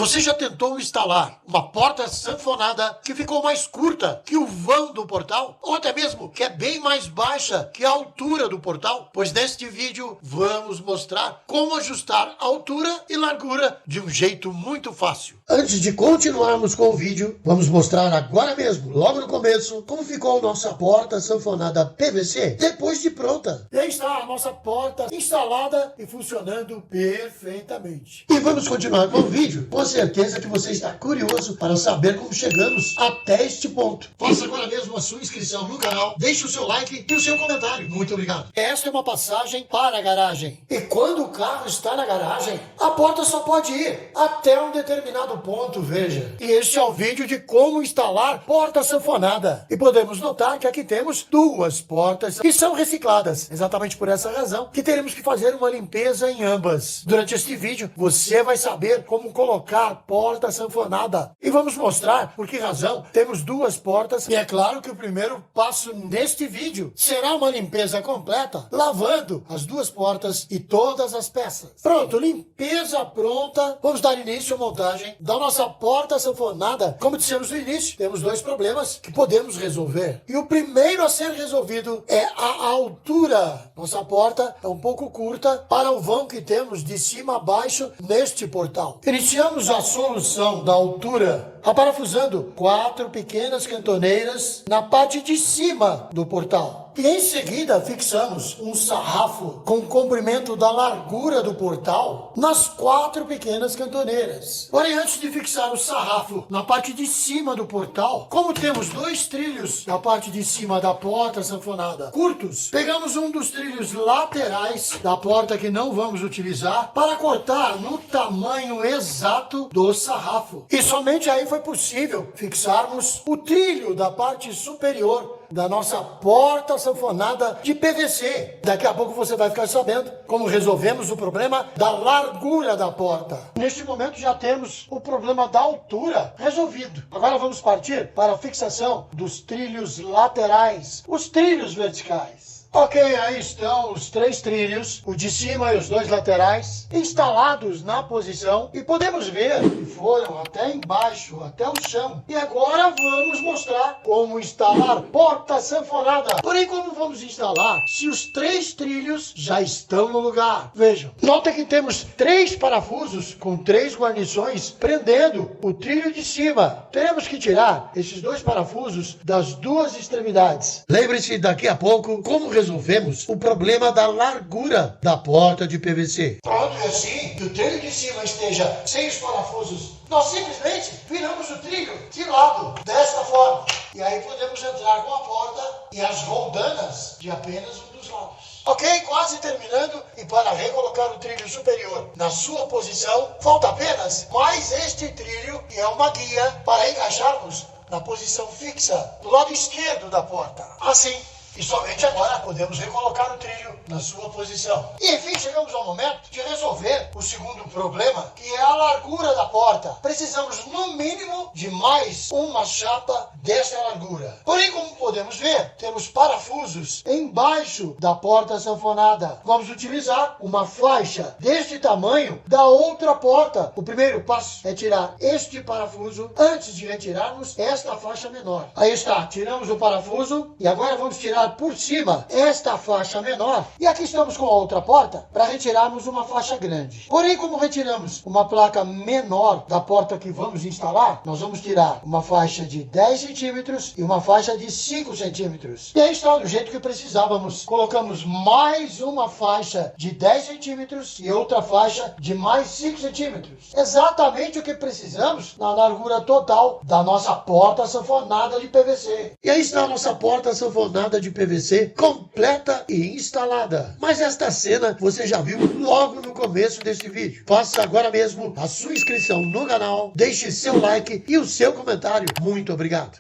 Você já tentou instalar uma porta sanfonada que ficou mais curta que o vão do portal? Ou até mesmo que é bem mais baixa que a altura do portal? Pois neste vídeo vamos mostrar como ajustar a altura e largura de um jeito muito fácil. Antes de continuarmos com o vídeo, vamos mostrar agora mesmo, logo no começo, como ficou nossa porta sanfonada PVC depois de pronta. E aí está a nossa porta instalada e funcionando perfeitamente. E vamos continuar com o vídeo. Com certeza que você está curioso para saber como chegamos até este ponto. Faça agora mesmo a sua inscrição no canal, deixe o seu like e o seu comentário. Muito obrigado. Esta é uma passagem para a garagem. E quando o carro está na garagem, a porta só pode ir até um determinado ponto, veja. E este é o vídeo de como instalar porta sanfonada. E podemos notar que aqui temos duas portas que são recicladas. Exatamente por essa razão que teremos que fazer uma limpeza em ambas. Durante este vídeo, você vai saber como colocar porta sanfonada. E vamos mostrar por que razão temos duas portas. E é claro que o primeiro passo neste vídeo será uma limpeza completa, lavando as duas portas e todas as peças. Pronto, limpeza pronta. Vamos dar início à montagem da nossa porta sanfonada. Como dissemos no início, temos dois problemas que podemos resolver. E o primeiro a ser resolvido é a altura. Nossa porta é um pouco curta para o vão que temos de cima a baixo neste portal. Iniciamos a solução da altura aparafusando 4 pequenas cantoneiras na parte de cima do portal. E em seguida fixamos um sarrafo com o comprimento da largura do portal nas 4 pequenas cantoneiras. Porém, antes de fixar o sarrafo na parte de cima do portal, como temos 2 trilhos na parte de cima da porta sanfonada curtos, pegamos um dos trilhos laterais da porta que não vamos utilizar para cortar no tamanho exato do sarrafo. E somente aí foi possível fixarmos o trilho da parte superior da nossa porta sanfonada de PVC. Daqui a pouco você vai ficar sabendo como resolvemos o problema da largura da porta. Neste momento já temos o problema da altura resolvido. Agora vamos partir para a fixação dos trilhos laterais, os trilhos verticais. Ok, aí estão os 3 trilhos, o de cima e os 2 laterais, instalados na posição e podemos ver que foram até embaixo, até o chão. E agora vamos mostrar como instalar porta sanfonada. Porém, como vamos instalar se os 3 trilhos já estão no lugar? Vejam, nota que temos 3 parafusos com 3 guarnições prendendo o trilho de cima. Teremos que tirar esses 2 parafusos das 2 extremidades. Lembre-se daqui a pouco como resolvemos o problema da largura da porta de PVC. Pronto, e assim que o trilho de cima esteja sem os parafusos, nós simplesmente viramos o trilho de lado, desta forma. E aí podemos entrar com a porta e as roldanas de apenas um dos lados. Ok, quase terminando, e para recolocar o trilho superior na sua posição, falta apenas mais este trilho, que é uma guia para encaixarmos na posição fixa do lado esquerdo da porta. Assim. E somente agora podemos recolocar o trilho na sua posição. E enfim, chegamos ao momento de resolver o segundo problema, que é a largura da porta. Precisamos no mínimo de mais uma chapa desta largura. Porém, como podemos ver, temos parafusos embaixo da porta sanfonada. Vamos utilizar uma faixa deste tamanho da outra porta. O primeiro passo é tirar este parafuso antes de retirarmos esta faixa menor. Aí está, tiramos o parafuso e agora vamos tirar por cima esta faixa menor. E aqui estamos com a outra porta para retirarmos uma faixa grande. Porém, como retiramos uma placa menor da porta que vamos instalar, nós vamos tirar uma faixa de 10 centímetros e uma faixa de 5 centímetros. E aí está do jeito que precisávamos. Colocamos mais uma faixa de 10 centímetros e outra faixa de mais 5 centímetros. Exatamente o que precisamos na largura total da nossa porta sanfonada de PVC. E aí está a nossa porta sanfonada de PVC completa e instalada. Mas esta cena você já viu logo no começo deste vídeo. Faça agora mesmo a sua inscrição no canal, deixe seu like e o seu comentário. Muito obrigado.